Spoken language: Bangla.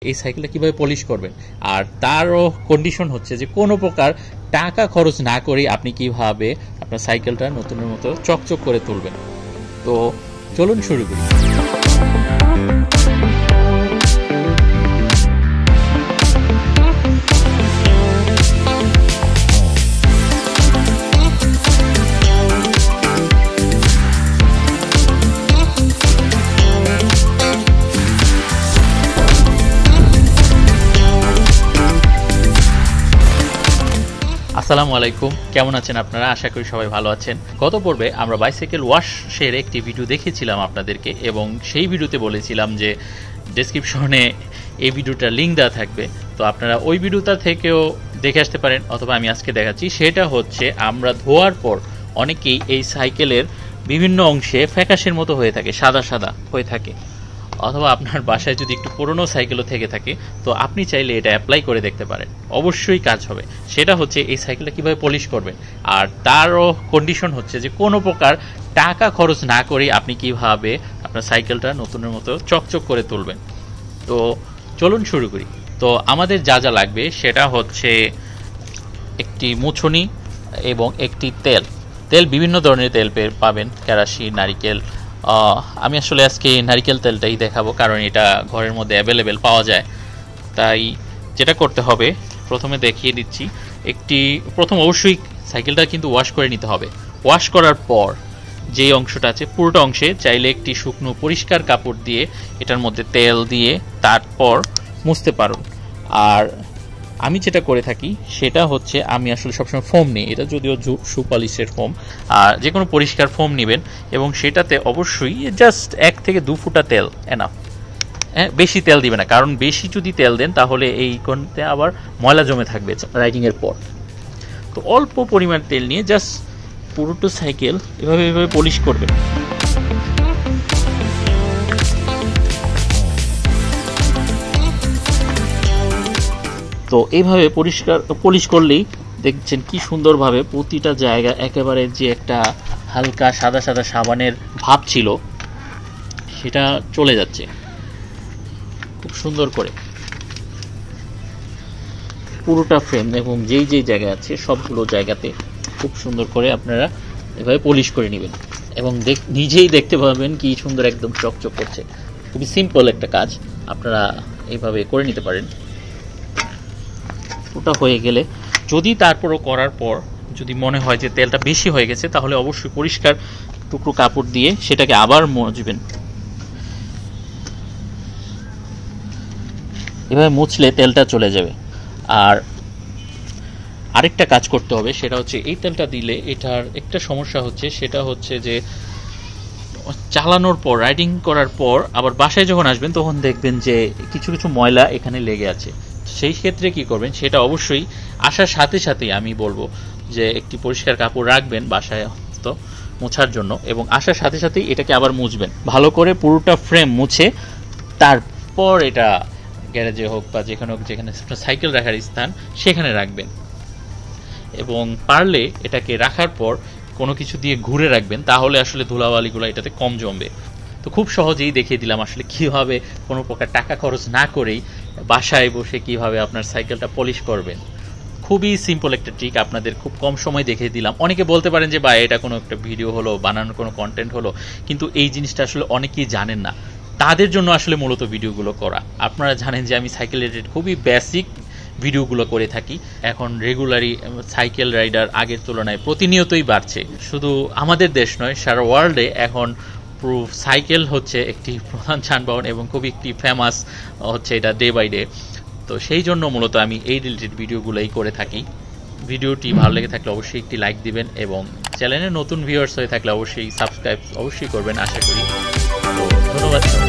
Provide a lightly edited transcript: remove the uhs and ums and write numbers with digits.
এই সাইকেলটা কিভাবে পলিশ করবেন, আর তারও কন্ডিশন হচ্ছে যে কোনো প্রকার টাকা খরচ না করে আপনি কিভাবে আপনার সাইকেলটা নতুনের মতো চকচক করে তুলবেন। তো চলুন শুরু করি। আসসালামু আলাইকুম, কেমন আছেন আপনারা? আশা করি সবাই ভালো আছেন। গত পর্বে আমরা বাইসাইকেল ওয়াশের একটি ভিডিও দেখেছিলাম আপনাদেরকে, এবং সেই ভিডিওতে বলেছিলাম যে ডেসক্রিপশনে এই ভিডিওটার লিঙ্ক দেওয়া থাকবে, তো আপনারা ওই ভিডিওটা থেকেও দেখে আসতে পারেন, অথবা আমি আজকে দেখাচ্ছি। সেটা হচ্ছে আমরা ধোয়ার পর অনেকেই এই সাইকেলের বিভিন্ন অংশে ফ্যাকাশের মতো হয়ে থাকে, সাদা সাদা হয়ে থাকে, অথবা আপনার বাসায় যদি একটু পুরনো সাইকেলও থেকে থাকে তো আপনি চাইলে এটা অ্যাপ্লাই করে দেখতে পারেন, অবশ্যই কাজ হবে। সেটা হচ্ছে এই সাইকেলটা কিভাবে পলিশ করবেন, আর তারও কন্ডিশন হচ্ছে যে কোনো প্রকার টাকা খরচ না করে আপনি কিভাবে আপনার সাইকেলটা নতুনের মতো চকচক করে তুলবেন। তো চলুন শুরু করি। তো আমাদের যা যা লাগবে সেটা হচ্ছে একটি মুছুনি এবং একটি তেল বিভিন্ন ধরনের তেল পাবেন, কেরাসিন, নারিকেল। আমি আসলে আজকে নারিকেল তেলটাই দেখাবো, কারণ এটা ঘরের মধ্যে অ্যাভেলেবেল পাওয়া যায়। তাই যেটা করতে হবে, প্রথমে দেখিয়ে দিচ্ছি। প্রথম অবশ্যই সাইকেলটা কিন্তু ওয়াশ করে নিতে হবে। ওয়াশ করার পর যে অংশটা আছে পুরোটা অংশে চাইলে একটি শুকনো পরিষ্কার কাপড় দিয়ে এটার মধ্যে তেল দিয়ে তারপর মুছতে পারুন। আর আমি যেটা করে থাকি সেটা হচ্ছে আমি আসলে সবসময় ফোম নিই, এটা যদিও শু পলিশের ফোম, আর যে কোনো পরিষ্কার ফোম নেবেন এবং সেটাতে অবশ্যই জাস্ট 1 থেকে 2 ফোঁটা তেল এনাফ। হ্যাঁ, বেশি তেল দিবে না, কারণ বেশি যদি তেল দেন তাহলে এই কোণতে আবার ময়লা জমে থাকবে রাইডিংয়ের পর। তো অল্প পরিমাণ তেল নিয়ে জাস্ট পুরোটা সাইকেল এভাবে পলিশ করবেন। তো এইভাবে পলিশ করলেই দেখছেন কি সুন্দরভাবে প্রতিটা জায়গা একেবারে যে একটা হালকা সাদা সাদা সাবানের ভাব ছিল সেটা চলে যাচ্ছে খুব সুন্দর করে পুরোটা ফ্রেম, এবং যেই জায়গা আছে সবগুলো জায়গাতে খুব সুন্দর করে আপনারা এভাবে পলিশ করে নেবেন, এবং নিজেই দেখতে পাবেন কি সুন্দর একদম চকচক করছে। খুবই সিম্পল একটা কাজ, আপনারা এইভাবে করে নিতে পারেন। ওটা হয়ে গেলে যদি তারপরও করার পর যদি মনে হয় যে তেলটা বেশি হয়ে গেছে, তাহলে অবশ্যই পরিষ্কার টুকরো কাপড় দিয়ে সেটাকে আবার মুছবেন। এভাবে মুছলে তেলটা চলে যাবে। আর আরেকটা কাজ করতে হবে, সেটা হচ্ছে এই তেলটা দিলে এটার একটা সমস্যা হচ্ছে, সেটা হচ্ছে যে চালানোর পর, রাইডিং করার পর আবার বাসায় যখন আসবেন তখন দেখবেন যে কিছু ময়লা এখানে লেগে আছে। সেই ক্ষেত্রে কি করবেন, সেটা অবশ্যই আসার সাথে সাথেই আমি বলবো যে একটি পরিষ্কার কাপড় রাখবেন বাসায় তো মোছার জন্য, এবং আসার সাথে সাথেই এটাকে আবার মুছবেন ভালো করে, পুরোটা ফ্রেম মুছে তারপর এটা গ্যারেজে হোক বা যেখানে হোক, যেখানে সাইকেল রাখার স্থান সেখানে রাখবেন। এবং পারলে এটাকে রাখার পর কোনো কিছু দিয়ে ঘুরে রাখবেন, তাহলে আসলে ধুলাবালিগুলো এটাতে কম জমবে। তো খুব সহজেই দেখিয়ে দিলাম আসলে কীভাবে কোনো প্রকার টাকা খরচ না করেই বাসায় বসে কিভাবে আপনার সাইকেলটা পলিশ করবেন। খুবই সিম্পল একটা ট্রিক, আপনাদের খুব কম সময় দেখিয়ে দিলাম। অনেকে বলতে পারেন যে বা এটা কোনো একটা ভিডিও হলো, বানানোর কোনো কন্টেন্ট হলো, কিন্তু এই জিনিসটা আসলে অনেকেই জানেন না, তাদের জন্য আসলে মূলত ভিডিওগুলো করা। আপনারা জানেন যে আমি সাইকেল রিলেটেড খুবই বেসিক ভিডিওগুলো করে থাকি। এখন রেগুলারই সাইকেল রাইডার আগের তুলনায় প্রতিনিয়তই বাড়ছে। শুধু আমাদের দেশ নয়, সারা ওয়ার্ল্ডে এখন সাইকেল হচ্ছে একটি প্রধান যানবাহন এবং খুবই একটি ফেমাস হচ্ছে এটা ডে বাই ডে। তো সেই জন্য মূলত আমি এই রিলেটেড ভিডিওগুলোই করে থাকি। ভিডিওটি ভালো লেগে থাকলে অবশ্যই একটি লাইক দিবেন, এবং চ্যানেলে নতুন ভিউয়ার্স হয়ে থাকলে অবশ্যই সাবস্ক্রাইব অবশ্যই করবেন আশা করি। তো ধন্যবাদ।